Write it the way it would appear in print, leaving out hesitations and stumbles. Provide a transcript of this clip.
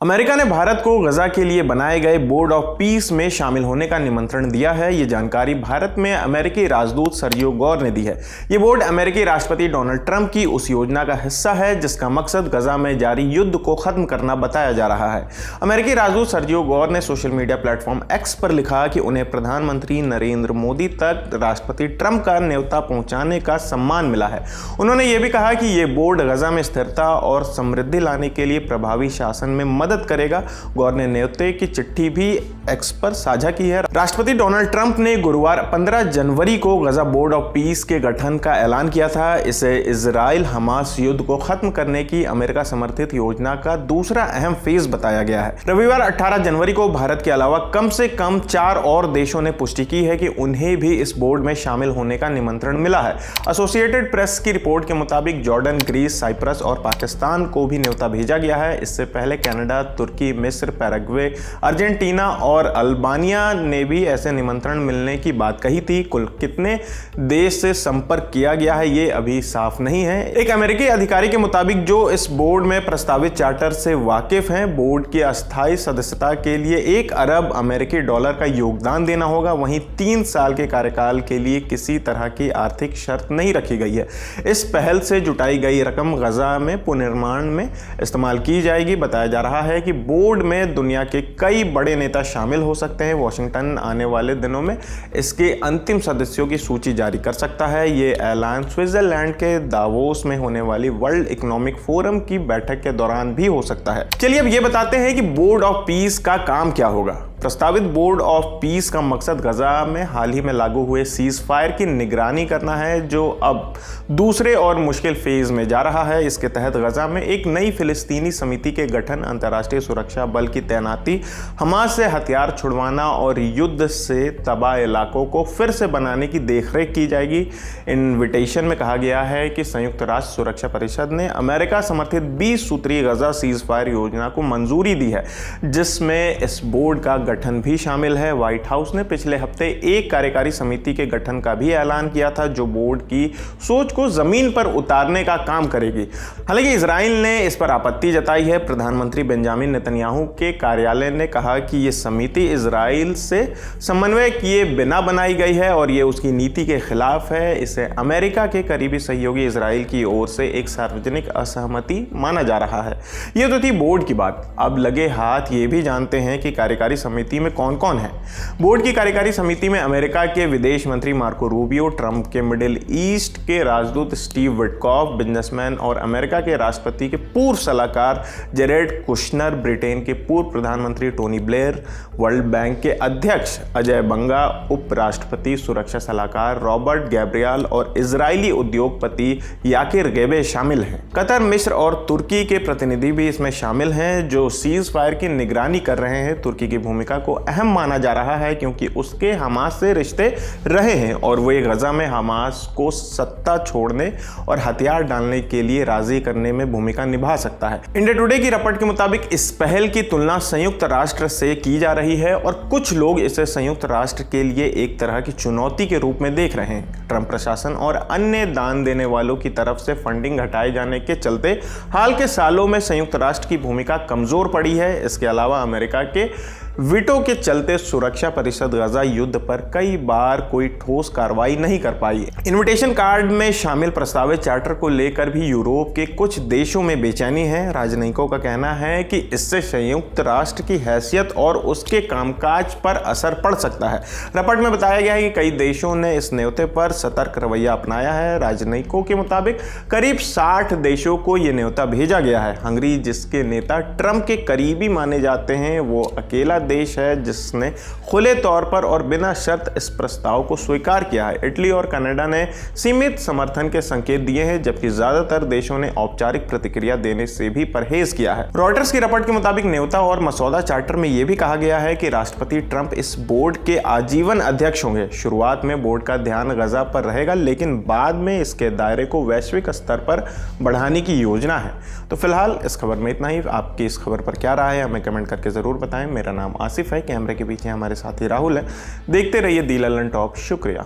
America ने भारत को गजा के लिए बनाए गए बोर्ड ऑफ पीस में शामिल होने का निमंत्रण दिया है। ये जानकारी भारत में अमेरिकी राजदूत सर्जियो गौर ने दी है। ये बोर्ड अमेरिकी राष्ट्रपति डोनाल्ड ट्रंप की उस योजना का हिस्सा है जिसका मकसद गजा में जारी युद्ध को खत्म करना बताया जा रहा है। अमेरिकी राजदूत सर्जियो गौर ने सोशल मीडिया प्लेटफॉर्म एक्स पर लिखा कि उन्हें प्रधानमंत्री नरेंद्र मोदी तक राष्ट्रपति ट्रंप का न्योता पहुंचाने का सम्मान मिला है। उन्होंने ये भी कहा कि ये बोर्ड गजा में स्थिरता और समृद्धि लाने के लिए प्रभावी शासन में मदद करेगा। गौर ने न्योते की चिट्ठी भी एक्स पर साझा की है। राष्ट्रपति डोनाल्ड ट्रंप ने गुरुवार 15 जनवरी को गजा बोर्ड ऑफ पीस के गठन का ऐलान किया था। इसे इजराइल हमास युद्ध को खत्म करने की अमेरिका समर्थित योजना का दूसरा अहम फेज बताया गया है। रविवार 18 जनवरी को भारत के अलावा कम से कम 4 और देशों ने पुष्टि की है कि उन्हें भी इस बोर्ड में शामिल होने का निमंत्रण मिला है। एसोसिएटेड प्रेस की रिपोर्ट के मुताबिक जॉर्डन, ग्रीस, साइप्रस और पाकिस्तान को भी न्योता भेजा गया है। इससे पहले कनाडा, तुर्की, मिस्र, पैराग्वे, अर्जेंटीना और अल्बानिया ने भी ऐसे निमंत्रण मिलने की बात कही थी। कुल कितने देश से संपर्क किया गया है ये अभी साफ नहीं है। एक अमेरिकी अधिकारी के मुताबिक जो इस बोर्ड में प्रस्तावित चार्टर से वाकिफ हैं, बोर्ड की अस्थायी सदस्यता के लिए 1 अरब अमेरिकी डॉलर का योगदान देना होगा। वहीं 3 साल के कार्यकाल के लिए किसी तरह की आर्थिक शर्त नहीं रखी गई है। इस पहल से जुटाई गई रकम गजा में पुनर्निर्माण में इस्तेमाल की जाएगी। बताया जा रहा है कि बोर्ड में दुनिया के कई बड़े नेता शामिल हो सकते हैं। वॉशिंगटन आने वाले दिनों में इसके अंतिम सदस्यों की सूची जारी कर सकता है। ये ऐलान स्विट्जरलैंड के दावोस में होने वाली वर्ल्ड इकोनॉमिक फोरम की बैठक के दौरान भी हो सकता है। चलिए अब ये बताते हैं कि बोर्ड ऑफ पीस का काम क्या होगा। प्रस्तावित बोर्ड ऑफ पीस का मकसद गजा में हाल ही में लागू हुए सीज फायर की निगरानी करना है, जो अब दूसरे और मुश्किल फेज में जा रहा है। इसके तहत गजा में एक नई फिलिस्तीनी समिति के गठन, अंतर्राष्ट्रीय सुरक्षा बल की तैनाती, हमास से हथियार छुड़वाना और युद्ध से तबाह इलाकों को फिर से बनाने की देखरेख की जाएगी। इन्विटेशन में कहा गया है कि संयुक्त राष्ट्र सुरक्षा परिषद ने अमेरिका समर्थित 20 सूत्रीय गजा सीज फायर योजना को मंजूरी दी है, जिसमें इस बोर्ड का गठन भी शामिल है। व्हाइट हाउस ने पिछले हफ्ते एक कार्यकारी समिति के गठन का भी ऐलान किया था, जो बोर्ड की सोच को जमीन पर उतारने का काम करेगी। हालांकि इजराइल ने इस पर आपत्ति जताई है। प्रधानमंत्री बेंजामिन नेतन्याहू के कार्यालय ने कहा कि यह समिति इजराइल से समन्वय किए बिना बनाई गई है और यह उसकी नीति के खिलाफ है। इसे अमेरिका के करीबी सहयोगी इजराइल की ओर से एक सार्वजनिक असहमति माना जा रहा है। यह तो थी बोर्ड की बात। अब लगे हाथ ये भी जानते हैं कि कार्यकारी समिति में कौन कौन है। बोर्ड की कार्यकारी समिति में अमेरिका के विदेश मंत्री मार्को रूबियो, ट्रंप के मिडिल ईस्ट के राजदूत स्टीव विटकॉफ, बिजनेसमैन और अमेरिका के राष्ट्रपति के पूर्व सलाहकार जेरेड कुशनर, ब्रिटेन के पूर्व प्रधानमंत्री टोनी ब्लेयर, वर्ल्ड बैंक के अध्यक्ष अजय बंगा, उपराष्ट्रपति सुरक्षा सलाहकार रॉबर्ट गैब्रियल और इजरायली उद्योगपति याकिर गेबे शामिल हैं। कतर, मिस्र और तुर्की के प्रतिनिधि भी इसमें शामिल हैं, जो सीज फायर की निगरानी कर रहे हैं। तुर्की की भूमिका को अहम माना जा रहा है क्योंकि उसके हमास से रिश्ते रहे हैं और वो गजा में हमास को सत्ता छोड़ने और हथियार डालने के लिए राजी करने में भूमिका निभा सकता है। इंडिया टुडे की रिपोर्ट के मुताबिक इस पहल की तुलना संयुक्त राष्ट्र से की जा रही है और कुछ लोग इसे संयुक्त राष्ट्र के लिए एक तरह की चुनौती के रूप में देख रहे हैं। ट्रंप प्रशासन और अन्य दान देने वालों की तरफ से फंडिंग घटाए जाने के चलते हाल के सालों में संयुक्त राष्ट्र की भूमिका कमजोर पड़ी है। इसके अलावा अमेरिका के वीटो के चलते सुरक्षा परिषद गजा युद्ध पर कई बार कोई ठोस कार्रवाई नहीं कर पाई। इनविटेशन कार्ड में शामिल प्रस्तावित चार्टर को लेकर भी यूरोप के कुछ देशों में बेचैनी है। राजनयिकों का कहना है कि इससे संयुक्त राष्ट्र की हैसियत और उसके कामकाज पर असर पड़ सकता है। रिपोर्ट में बताया गया है कि कई देशों ने इस न्योते पर सतर्क रवैया अपनाया है। राजनयिकों के मुताबिक करीब 60 देशों को यह न्योता भेजा गया है। हंगरी, जिसके नेता ट्रंप के करीबी माने जाते हैं, वो अकेला देश है जिसने खुले तौर पर और बिना शर्त इस प्रस्ताव को स्वीकार किया है। इटली और कनाडा ने सीमित समर्थन के संकेत दिए हैं, जबकि ज्यादातर देशों ने औपचारिक प्रतिक्रिया देने से भी परहेज किया है। रॉयटर्स की रिपोर्ट के मुताबिक न्योता और मसौदा चार्टर में यह भी कहा गया है कि राष्ट्रपति ट्रंप इस बोर्ड के आजीवन अध्यक्ष होंगे। शुरुआत में बोर्ड का ध्यान गजा पर रहेगा, लेकिन बाद में इसके दायरे को वैश्विक स्तर पर बढ़ाने की योजना है। तो फिलहाल इस खबर में इतना ही। आपकी इस खबर पर क्या राय है हमें कमेंट करके जरूर बताएं। मेरा नाम आसिफ है, कैमरे के पीछे हमारे साथी राहुल है। देखते रहिए दी लल्लन टॉक। शुक्रिया।